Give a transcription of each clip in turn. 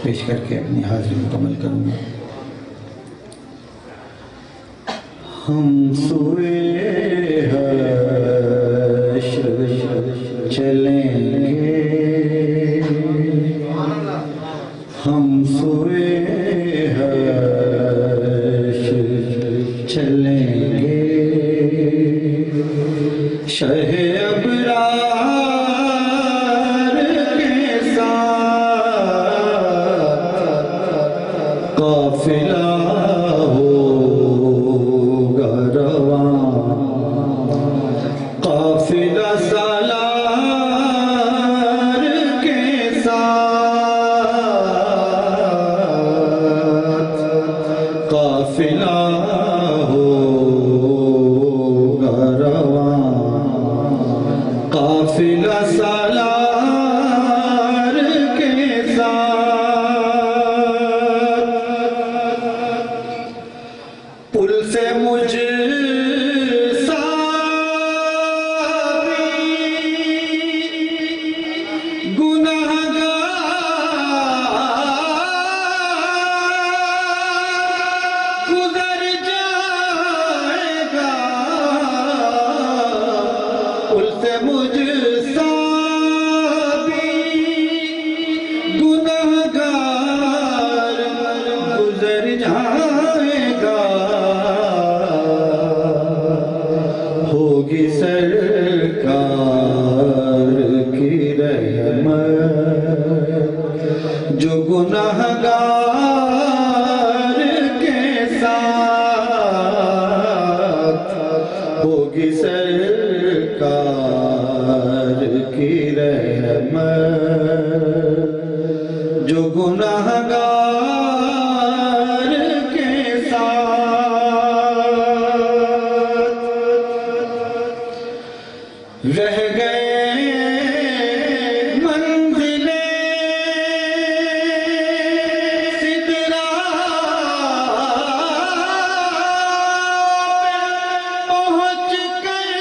پیش کر کے اپنی حاضری مکمل کروں گا۔ ہم سوئے حشر چلیں گے، ہم سوئے حشر چلیں گے، شہ ابرار کے ساتھ قافلہ ہوگا رواں، قافلہ سالار کے ساتھ قافلہ ہوگا رواں، قافلہ سالار کے ساتھ، پل سے مجھ ہوگی سرکار کی رحمت جو گناہگار کے ساتھ، ہوگی سرکار کی رحمت جو گناہگار کے ساتھ، رہ گئے منزلیں سدرا پہنچ کر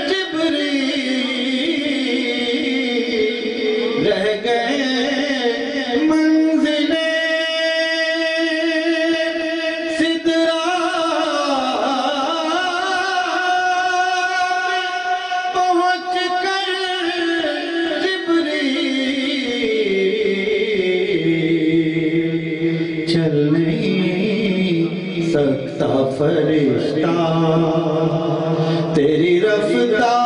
جبریل، رہ گئے منزلیں سدرا چل نہیں سکتا فرشتہ تیری رفتار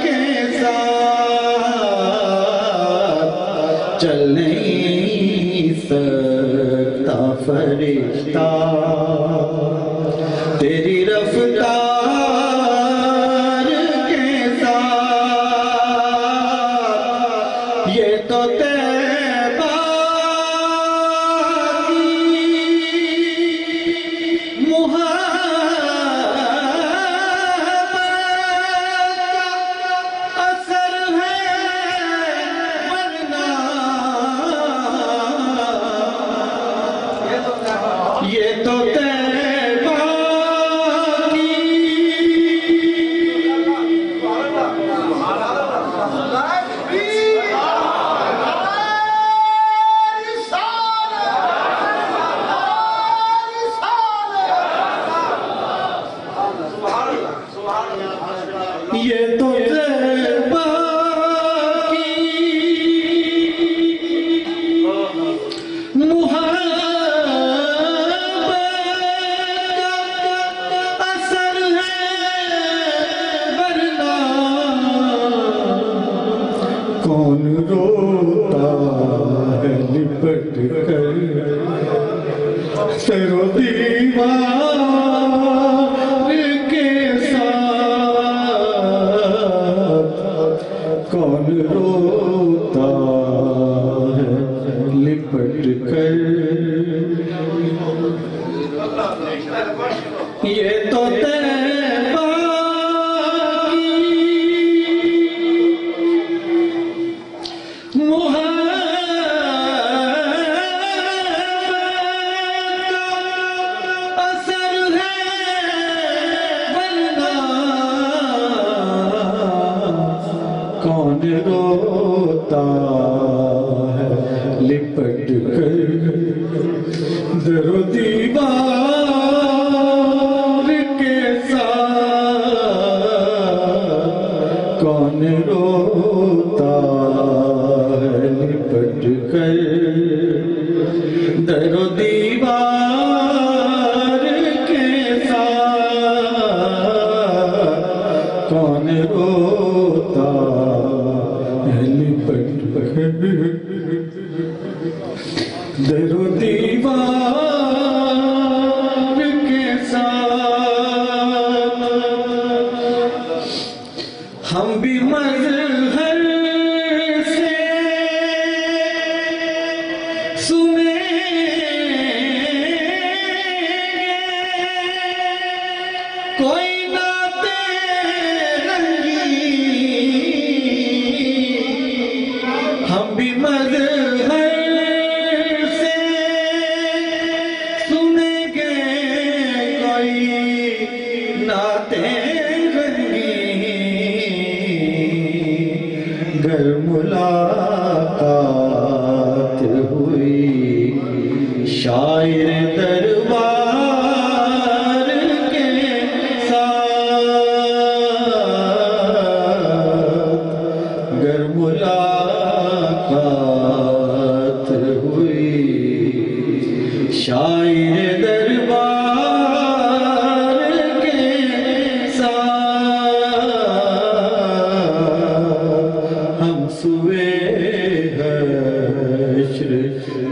کے ساتھ، چل نہیں سکتا فرشتہ تیری رفتار کے ساتھ، یہ تو یہ تو طیبہ کی یہ تو طیبہ کی کون روتا ہے لپٹ کر سر و دیوار کے ساتھ، کون روتا ہے لپٹ کر، یہ تو طیبہ کون روتا کر در و دیوار کے ساتھ کون روتا ہے لپٹ کر در و دیوار کے ساتھ کون روتا ہے لپٹ کر در و دیوار کے ساتھ ہم بھی مظہر سے سنیں گے کوئی نعت رنگین ہم بھی مظہر سے سنیں گے کوئی نعت رنگین گر ملاقات ہوئی شاعر دربار کے ساتھ گر ملاقات ہوئی شاعر دربار کے ساتھ ہم سوئے حشر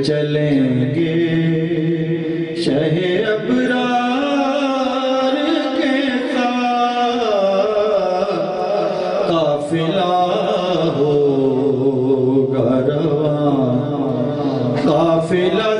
چلیں گے شہ ابرار کے ساتھ قافلہ ہوگا رواں قافلہ